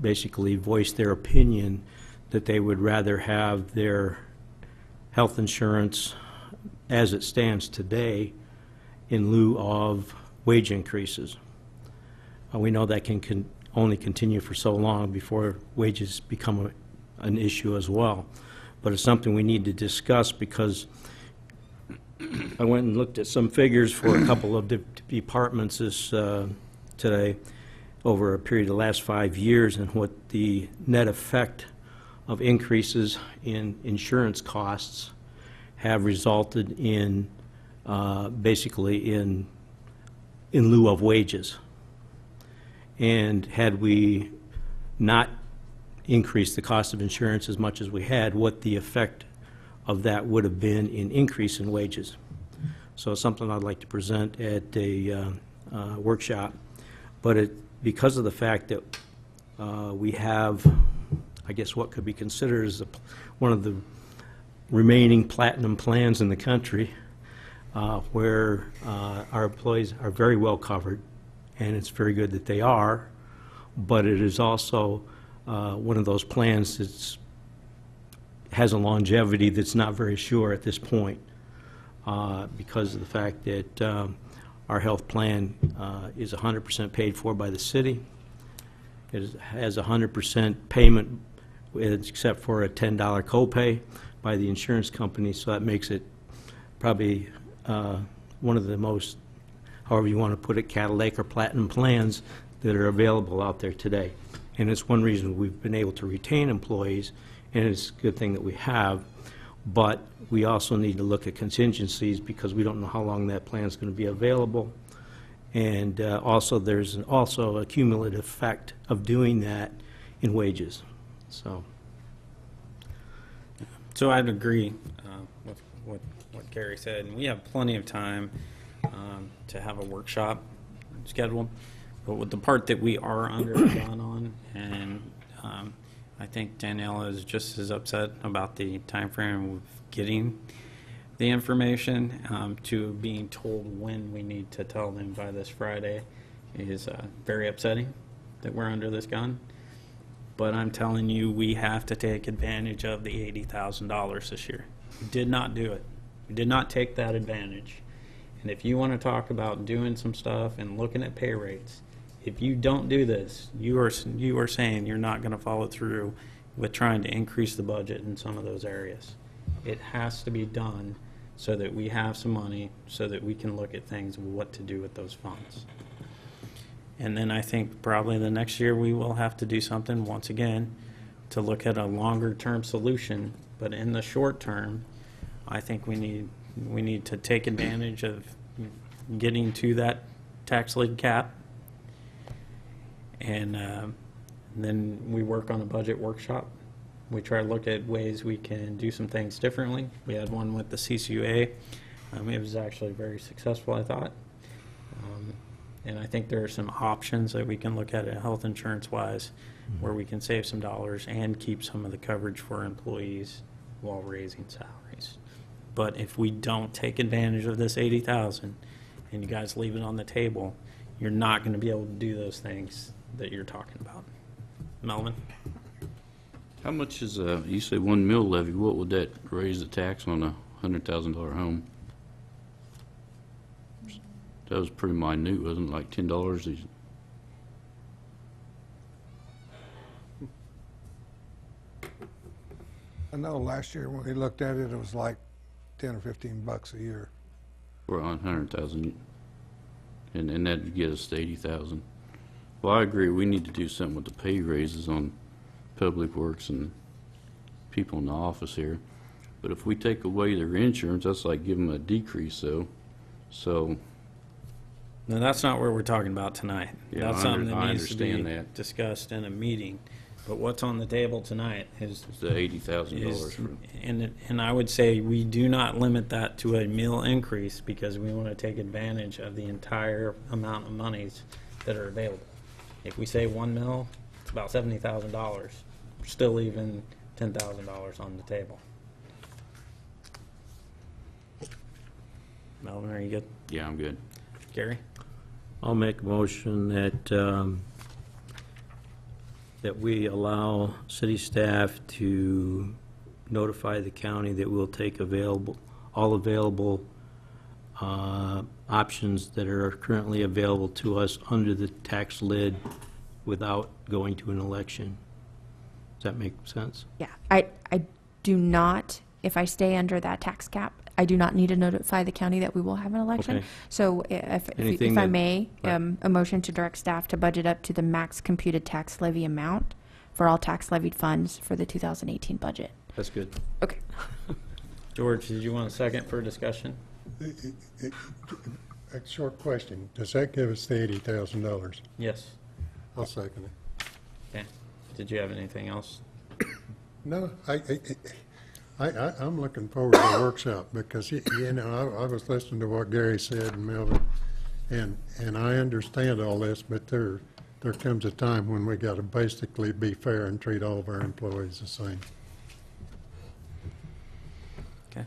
basically voiced their opinion that they would rather have their health insurance as it stands today in lieu of wage increases. We know that can only continue for so long before wages become an issue as well. But it's something we need to discuss, because I went and looked at some figures for a couple of departments today over a period of the last 5 years, and what the net effect of increases in insurance costs have resulted in basically in lieu of wages. And had we not increased the cost of insurance as much as we had, what the effect of that would have been in increase in wages. So it's something I'd like to present at a workshop. But because of the fact that we have, I guess, what could be considered as one of the remaining platinum plans in the country, where our employees are very well covered, and it's very good that they are, but it is also one of those plans that has a longevity that's not very sure at this point, because of the fact that our health plan is 100% paid for by the city. It has 100% payment except for a $10 copay by the insurance company, so that makes it probably one of the most, however you want to put it, Cadillac or platinum plans that are available out there today. And it's one reason we've been able to retain employees, and it's a good thing that we have. But we also need to look at contingencies, because we don't know how long that plan is going to be available. And also there's also a cumulative effect of doing that in wages. So I'd agree with what Gary said, and we have plenty of time to have a workshop scheduled. But with the part that we are under the gun on, and I think Danielle is just as upset about the time frame of getting the information to being told when we need to tell them by this Friday is very upsetting that we're under this gun. But I'm telling you, we have to take advantage of the $80,000 this year. We did not do it. We did not take that advantage. And if you want to talk about doing some stuff and looking at pay rates, if you don't do this, you are saying you're not going to follow through with trying to increase the budget in some of those areas. It has to be done so that we have some money, so that we can look at things, what to do with those funds. And then I think probably the next year we will have to do something once again to look at a longer term solution. But in the short term, I think we need to take advantage of getting to that tax lid cap. And then we work on a budget workshop. We try to look at ways we can do some things differently. We had one with the CCUA. It was actually very successful, I thought. And I think there are some options that we can look at health insurance-wise, where we can save some dollars and keep some of the coverage for employees while raising salaries. But if we don't take advantage of this 80,000 and you guys leave it on the table, you're not going to be able to do those things that you're talking about. Melvin? How much is, you say 1 mil levy, what would that raise the tax on a $100,000 home? That was pretty minute, wasn't it, like $10? I know last year when we looked at it, it was like 10 or 15 bucks a year. Or on 100,000, and that'd get us to 80,000. Well, I agree, we need to do something with the pay raises on Public Works and people in the office here. But if we take away their insurance, that's like giving them a decrease, though. So, No, that's not what we're talking about tonight. Yeah, That's I something that under- needs to be I understand that. discussed in a meeting. But what's on the table tonight is it's the $80,000 is, for, and I would say we do not limit that to a meal increase because we want to take advantage of the entire amount of monies that are available. If we say 1 mil, it's about $70,000. We're still leaving $10,000 on the table. Melvin, are you good? yeah, I'm good. Gary? I'll make a motion that, that we allow city staff to notify the county that we'll take all available options that are currently available to us under the tax lid without going to an election. Does that make sense? Yeah, I do not, if I stay under that tax cap, I do not need to notify the county that we will have an election. Okay. So if Anything I that- may, right. a motion to direct staff to budget up to the max computed tax levy amount for all tax levied funds for the 2018 budget. That's good. Okay. George, did you want a second for discussion? A short question. Does that give us the $80,000? Yes. I'll second it. Okay. Did you have anything else? No, I'm looking forward to the workshop because, you know, I was listening to what Gary said and Melvin, and I understand all this, but there comes a time when we got to basically be fair and treat all of our employees the same. Okay.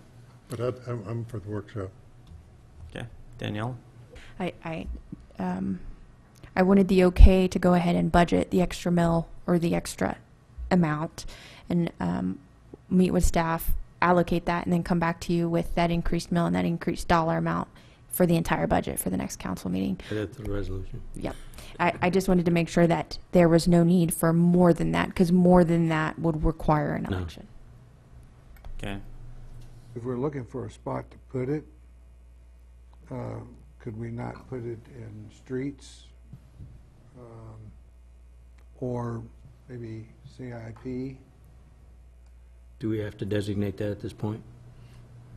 But I'm for the workshop. Okay. Danielle? I wanted the okay to go ahead and budget the extra mill or the extra amount and meet with staff, allocate that, and then come back to you with that increased mill and that increased dollar amount for the entire budget for the next council meeting. That's the resolution. Yep. I just wanted to make sure that there was no need for more than that, because more than that would require an No. election. Okay. If we're looking for a spot to put it, could we not put it in streets? Or maybe CIP? Do we have to designate that at this point?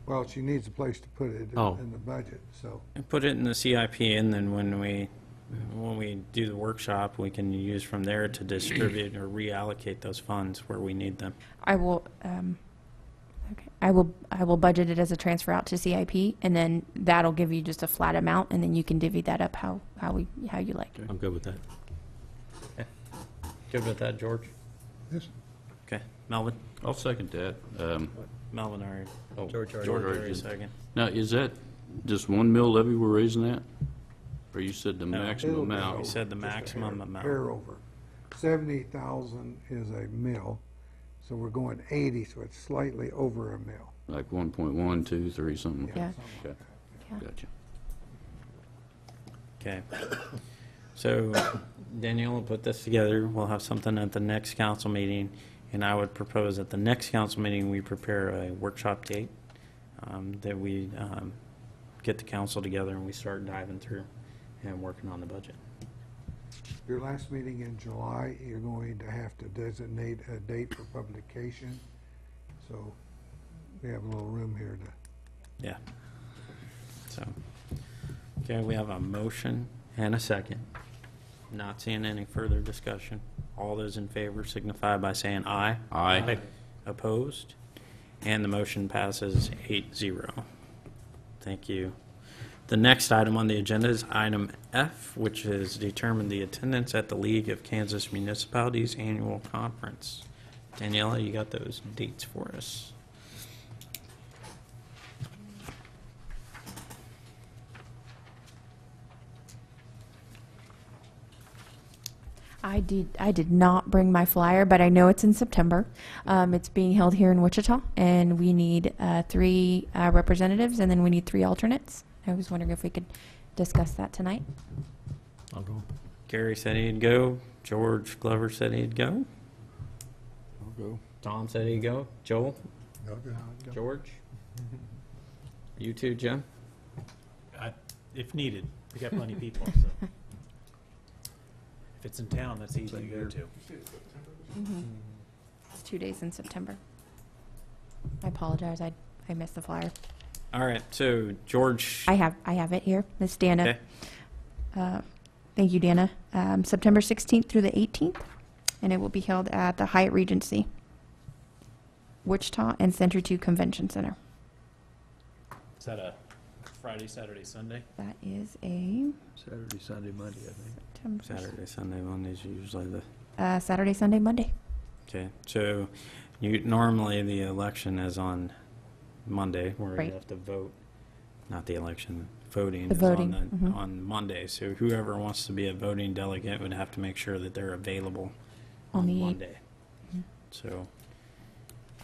Well, she needs a place to put it Oh. in the budget, so. And put it in the CIP, and then when we do the workshop, we can use from there to distribute or reallocate those funds where we need them. I will, I will budget it as a transfer out to CIP, and then that'll give you just a flat amount, and then you can divvy that up how you like. I'm good with that. Good with that, George? Yes. Okay. Melvin? I'll second that. Melvin already. Oh, George George already already did. second. Now, is that just 1 mil levy we're raising that? Or you said the No. maximum It'll amount? We go said the just a maximum amount. hair over. 70,000 is a mill, so we're going 80, so it's slightly over a mill. Like 1.1, 2, 3, something like Yeah. that? Okay, Yeah. gotcha. Okay. So Danielle will put this together. We'll have something at the next council meeting, and I would propose at the next council meeting, we prepare a workshop date, that we get the council together and we start diving through and working on the budget. Your last meeting in July, you're going to have to designate a date for publication, so we have a little room here to. Yeah. So, okay, we have a motion and a second. Not seeing any further discussion. All those in favor signify by saying aye. Aye. Opposed? And the motion passes 8-0. Thank you. The next item on the agenda is item F, which is determine the attendance at the League of Kansas Municipalities Annual Conference. Daniela, you got those dates for us? I did not bring my flyer, but I know it's in September. It's being held here in Wichita, and we need 3 representatives, and then we need 3 alternates. I was wondering if we could discuss that tonight. I'll go. Gary said he'd go. George Glover said he'd go. I'll go. Tom said he'd go. Joel? I'll go. George? You too, Jim? If needed, we got plenty of people, so. If it's in town, that's easy to go to. It's 2 days in September. I apologize. I missed the flyer. All right, so George. I have it here. Miss Dana. Okay. Thank you, Dana. September 16th through the 18th, and it will be held at the Hyatt Regency, Wichita, and Center 2 Convention Center. Is that a Friday, Saturday, Sunday? That is a Saturday, Sunday, Monday, I think. September Saturday, Sunday, Monday's usually the. Saturday, Sunday, Monday. Okay, so normally the election is on Monday, where Right. you have to vote. Not the election, voting The is voting, on Monday. So whoever wants to be a voting delegate would have to make sure that they're available On on the 8th. Monday. So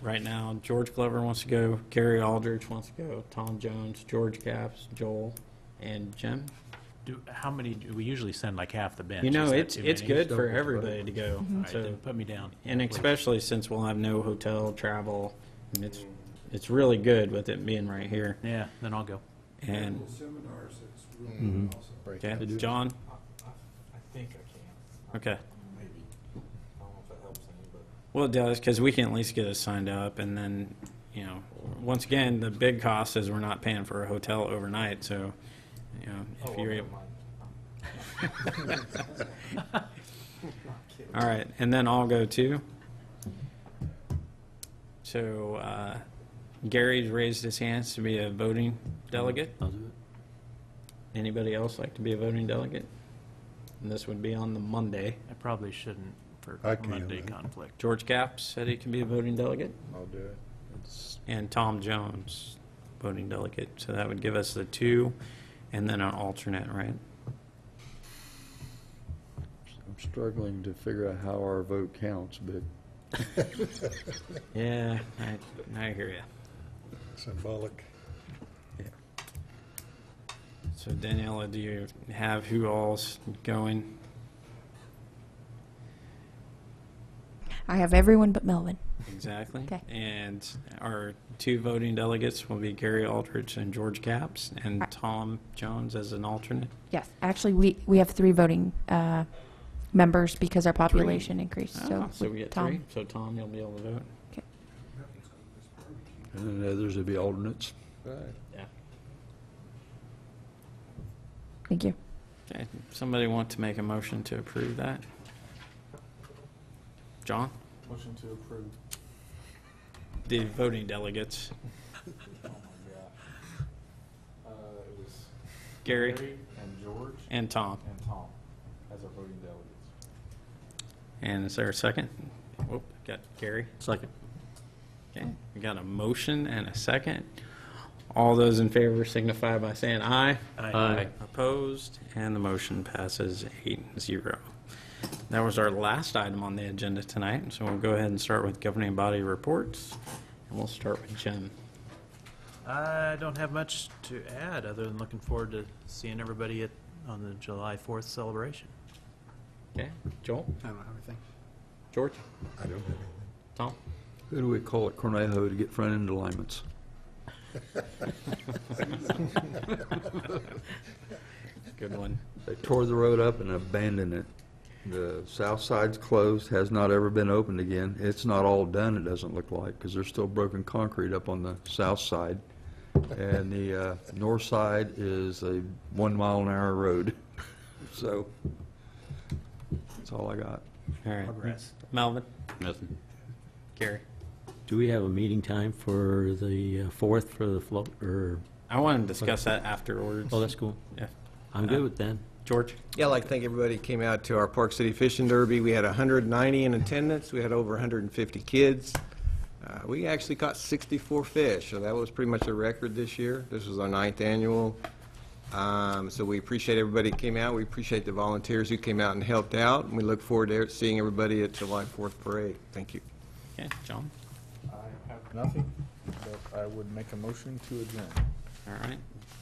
right now, George Glover wants to go, Gary Aldrich wants to go, Tom Jones, George Capps, Joel, and Jim. How many, do we usually send like half the bench? You know, Is that it's too it's many? good for everybody to go. All right, So then put me down. and please. especially since we'll have no hotel travel, and it's really good with it being right here. Yeah, then I'll go. And Seminars, it's really good also. okay, John. I think I can. Okay. Maybe. I don't know if that helps any, but. Well, it does because we can at least get us signed up, and then once again, the big cost is we're not paying for a hotel overnight. So, if you're able. All right, and then I'll go too. So Gary's raised his hands to be a voting delegate. I'll do it. Anybody else like to be a voting delegate? And this would be on the Monday. I probably shouldn't for I can, Monday then. conflict. George Capps said he can be a voting delegate, I'll do it. and Tom Jones, voting delegate. So that would give us the 2, and then an alternate, right? I'm struggling to figure out how our vote counts, but Yeah, I hear you. Symbolic. So Daniela, do you have who all's going? I have everyone but Melvin. Exactly. Okay. And our 2 voting delegates will be Gary Aldrich and George Capps, and Right. Tom Jones as an alternate. Yes, actually, we have 3 voting members because our population increased. So with we get Tom. 3. So Tom, you'll be able to vote. and then others would be alternates. Yeah. Thank you. Okay. Somebody want to make a motion to approve that? John? Motion to approve. The voting delegates. Oh my gosh. It was Gary and George and Tom. and Tom as our voting delegates. And is there a second? Whoop, got Gary. Second. Okay, we got a motion and a second. All those in favor signify by saying aye. Aye. Opposed, and the motion passes 8-0. That was our last item on the agenda tonight, so we'll go ahead and start with governing body reports, and we'll start with Jim. I don't have much to add, other than looking forward to seeing everybody on the July 4th celebration. Okay, Joel? I don't have anything. George? I don't have anything. Tom? Who do we call at Cornejo to get front-end alignments? Good one. They tore the road up and abandoned it. The south side's closed, has not ever been opened again. It's not all done, it doesn't look like, because there's still broken concrete up on the south side. And the north side is a 1 mile an hour road. So, that's all I got. All right. Progress. Melvin? Nothing. Gary? Do we have a meeting time for the 4th for the float, or I want to discuss that afterwards. Oh, that's cool. Yeah. I'm good with that. George? Yeah, I'd like to thank everybody who came out to our Park City Fishing Derby. We had 190 in attendance. We had over 150 kids. We actually caught 64 fish, so that was pretty much a record this year. This was our 9th annual. So we appreciate everybody who came out. We appreciate the volunteers who came out and helped out. And we look forward to seeing everybody at July 4th parade. Thank you. Okay, John? I have nothing, but I would make a motion to adjourn. All right.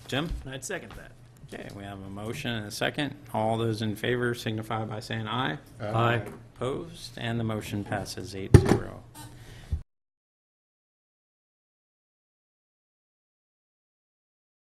Jim? I'd second that. Okay, we have a motion and a second. All those in favor signify by saying aye. Aye. Opposed, and the motion passes 8-0.